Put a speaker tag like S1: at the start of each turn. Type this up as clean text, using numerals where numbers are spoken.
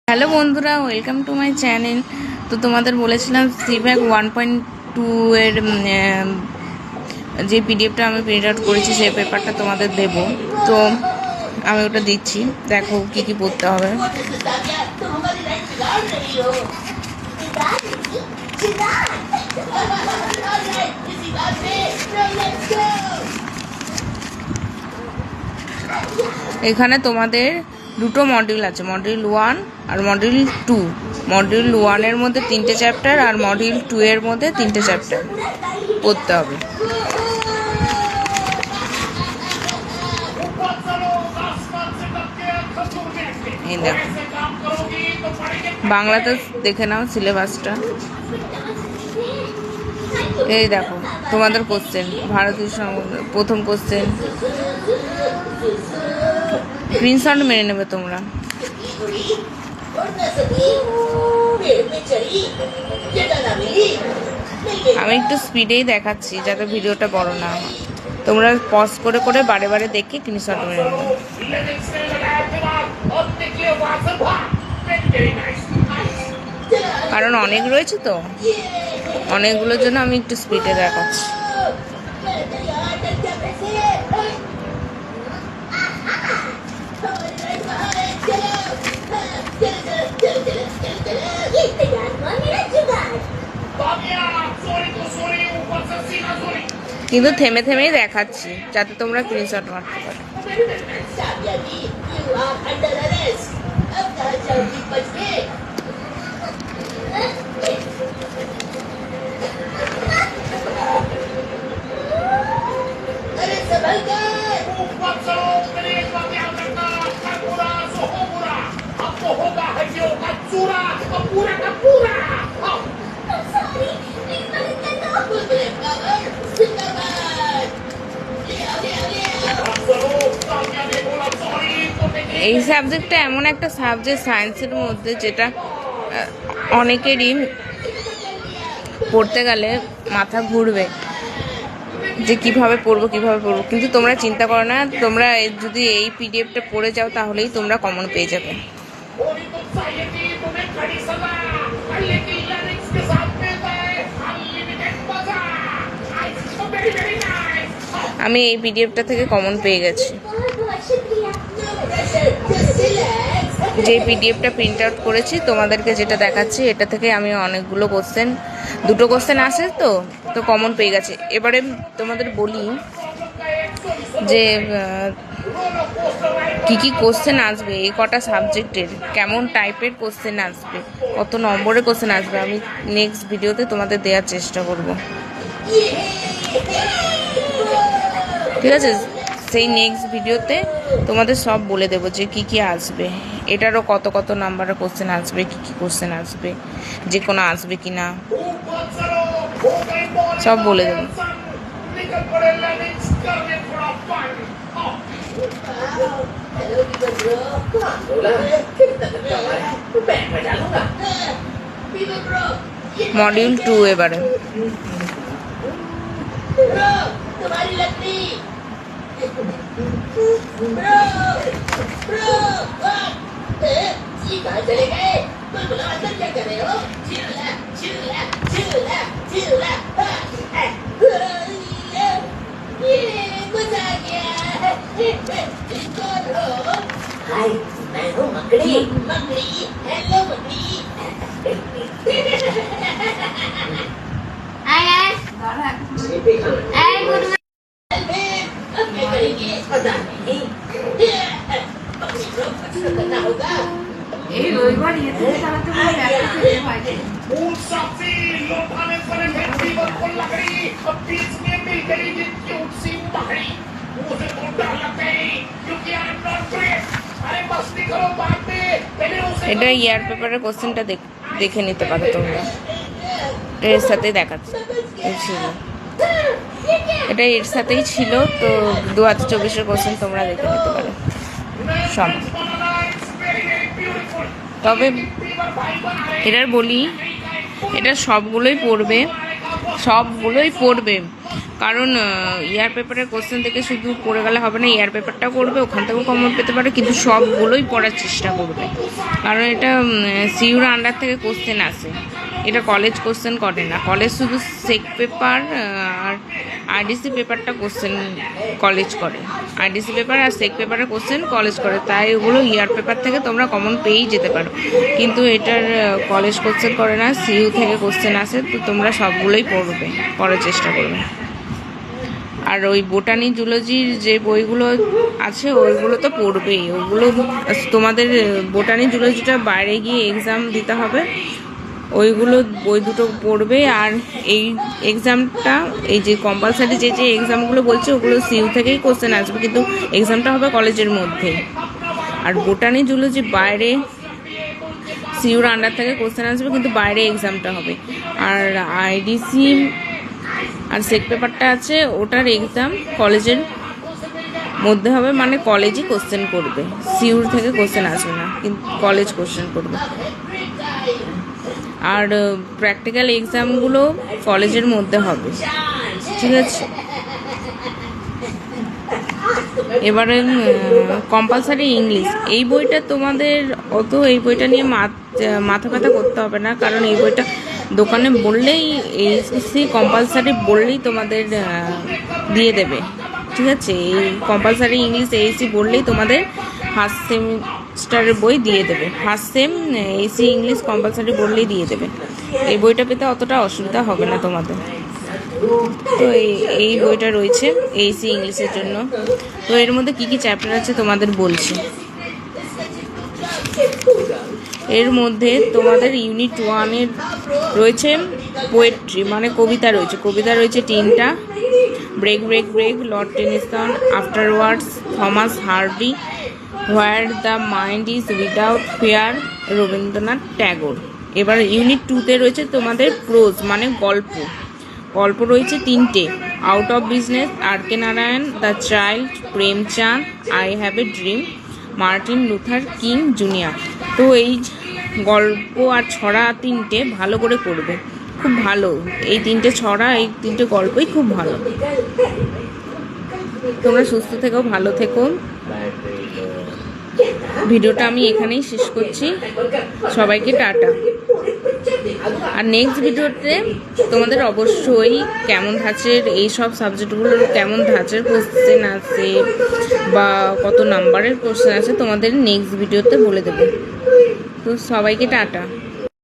S1: Hello বন্ধুরা, welcome to my channel. তো তোমাদের বলেছিলাম সিভ্যাক 1.2 এর যে পিডিএফটা আমি প্রিন্ট আউট করেছি সেই পেপারটা তোমাদের দেব। তো আমি ওটা দিচ্ছি, দেখো কি কি পড়তে হবে। এখানে তোমাদের দুটো মডিউল আছে, মডিউল 1 আর মডিউল 2। মডিউল 1 এর মধ্যে 3টে চ্যাপ্টার আর মডিউল 2 এর মধ্যে 3টে চ্যাপ্টার পড়তে হবে। এই দেখো, বাংলাতে দেখে নাও সিলেবাসটা। এই দেখো তোমাদের কোশ্চেন, ভারতীয় প্রথম কোশ্চেন, স্ক্রিনশট মেরে নেবে তোমরা। আমি একটু স্পিডেই দেখাচ্ছি যাতে ভিডিওটা বড় না হয়। তোমরা পজ করে করে বারে বারে দেখে স্ক্রিনশট মেরে নেবে, কারণ অনেক রয়েছে তো, অনেকগুলোর জন্য আমি একটু স্পিডে দেখাচ্ছি। কিন্তু থেমে থেমেই দেখাচ্ছি যাতে তোমরা স্ক্রিনশট মারতে পারো। এই সাবজেক্টটা এমন একটা সাবজেক্ট সায়েন্সের মধ্যে যেটা অনেকেরই পড়তে গেলে মাথা ঘুরবে যে কিভাবে পড়বো, কিন্তু তোমরা চিন্তা করো না, তোমরা যদি এই পিডিএফটা পড়ে যাও তাহলেই তোমরা কমন পেয়ে যাবে। আমি এই পিডিএফটা থেকে কমন পেয়ে গেছি। যে পিডিএফটা প্রিন্ট আউট করেছি তোমাদেরকে যেটা দেখাচ্ছি, এটা থেকে আমি অনেকগুলো কোশ্চেন, দুটো কোশ্চেন আসে তো কমন পেয়ে গেছে। এবারে তোমাদের বলি যে কি কি কোশ্চেন আসবে, এই কটা সাবজেক্টের কেমন টাইপের কোশ্চেন আসবে, কত নম্বরের কোশ্চেন আসবে, আমি নেক্সট ভিডিওতে তোমাদের দেওয়ার চেষ্টা করব। ঠিক আছে, সেই নেক্সট ভিডিওতে তোমাদের সব বলে দেবো যে কি কি আসবে, এটারও কত কত নাম্বারের কোশ্চেন আসবে, কি কি কোশ্চেন আসবে, যে কোনো আসবে কি না সব বলে দেবো। মডিউল 2 এবারে चले गए बोलो अंदर क्या कर रहे हो? चिल्ला चिल्ला चिल्ला चिल्ला ये मजा आ गया। कौन हो? हाय, मैं हूँ मकड़ी। मकड़ी, हेलो मकड़ी। Hi guys, hi good morning. अब क्या करेंगे? पता नहीं। मकड़ी को कुछ करना होगा। এই রবিবার ইয়েতে চালাতে বলে ব্যাগটা ফেলে ভাই मूल साथी लौटाने पर मेरी बरकोल लकड़ी अब बीच में मिल गई ये क्यूट सी मकड़ी मुझे तो डर लग गई क्योंकि आई एम नॉट ग्रेट। अरे मस्ती करो बाद में पहले उसे এটা ইয়ার পেপারের কোশ্চেনটা দেখে নিতে পারো তোমরা, এর সাথেই দেখাচ্ছি ছিল, এটা এর সাথেই ছিল। তো 2024 এর কোশ্চেন তোমরা দেখে নিতে পারো সব। তবে এটার বলি, এটা সবগুলোই পড়বে,
S2: কারণ ইয়ার পেপারের কোশ্চেন থেকে শুধু পড়ে গেলে হবে না, ইয়ার পেপারটাও করবে, ওখান থেকেও কমন পেতে পারে, কিন্তু সবগুলোই পড়ার চেষ্টা করবে। কারণ এটা সিইউর আন্ডার থেকে কোশ্চেন আসে, এটা কলেজ কোশ্চেন করে না। কলেজ শুধু সেক পেপার আর আইডিসি পেপারটা কোশ্চেন কলেজ করে, আইডিসি পেপার আর সেক পেপারের কোশ্চেন কলেজ করে, তাই ওগুলো ইয়ার পেপার থেকে তোমরা কমন পেয়েই যেতে পারো। কিন্তু এটার কলেজ কোশ্চেন করে না, সিইউ থেকে কোশ্চেন আসে, তো তোমরা সবগুলোই পড়বে, পড়ার চেষ্টা করবে। আর ওই বোটানি জুলজির যে বইগুলো আছে ওইগুলো তো পড়বেই, ওগুলো তোমাদের বোটানি জুলজিটা বাইরে গিয়ে এক্সাম দিতে হবে, ওইগুলো বই দুটো পড়বে। আর এই এক্সামটা, এই যে কম্পালসারি যে যে এক্সামগুলো বলছে ওগুলো সিইউ থেকেই কোশ্চেন আসবে, কিন্তু এক্সামটা হবে কলেজের মধ্যে। আর বোটানি জুলজি বাইরে সিইউর আন্ডার থেকে কোশ্চেন আসবে, কিন্তু বাইরে এক্সামটা হবে। আর আইডিসি আর সেক পেপারটা আছে, ওটার এক্সাম কলেজের মধ্যে হবে, মানে কলেজই কোশ্চেন করবে, সিইউর থেকে কোশ্চেন আসবে না, কিন্তু কলেজ কোশ্চেন করবে। আর প্র্যাকটিক্যাল এক্সামগুলো কলেজের মধ্যে হবে, ঠিক আছে। এবারে কম্পালসারি ইংলিশ, এই বইটা তোমাদের অত এই বইটা নিয়ে মাথা ব্যথা করতে হবে না, কারণ এই বইটা দোকানে বললেই, এইচএসসি কম্পালসারি বললেই তোমাদের দিয়ে দেবে, ঠিক আছে। এই কম্পালসারি ইংলিশ এইচএসসি বললেই তোমাদের ফার্স্ট সেমিস্টারের বই দিয়ে দেবে, first same HSC English compulsory বললেই দিয়ে দেবে। এই বইটা পেতে অতটা অসুবিধা হবে না তোমাদের। তো এই বইটা রয়েছে এইচএসসি ইংলিশের জন্য। তো এর মধ্যে কী কী চ্যাপ্টার আছে তোমাদের বলছি। এর মধ্যে তোমাদের ইউনিট 1-এর রয়েছে পোয়েট্রি, মানে কবিতা রয়েছে, কবিতা রয়েছে 3টা, break break break, Lord Tennyson, afterwards, Thomas Hardy, where the mind is without fear, Rabindranath Tagore. এবার ইউনিট 2-তে রয়েছে তোমাদের প্রোজ, মানে গল্প, গল্প রয়েছে 3টে, out of business, R K. Narayan, the child, Premchand, I have a dream, Martin Luther king junior. তো এই গল্প আর ছড়া 3টে ভালো করে করবে, খুব ভালো, এই 3টে ছড়া, এই 3টে গল্পই খুব ভালো। তোমরা সুস্থ থেকো, ভালো থেকো। ভিডিওটা আমি এখানেই শেষ করছি, সবাইকে টাটা। আর নেক্সট ভিডিওতে তোমাদের অবশ্যই কেমন ধাঁচের, এই সব সাবজেক্টগুলোর কেমন ধাঁচের কোশ্চেন আছে বা কত নাম্বারের কোশ্চেন আছে তোমাদের নেক্সট ভিডিওতে বলে দেবো। তো সবাইকে টাটা।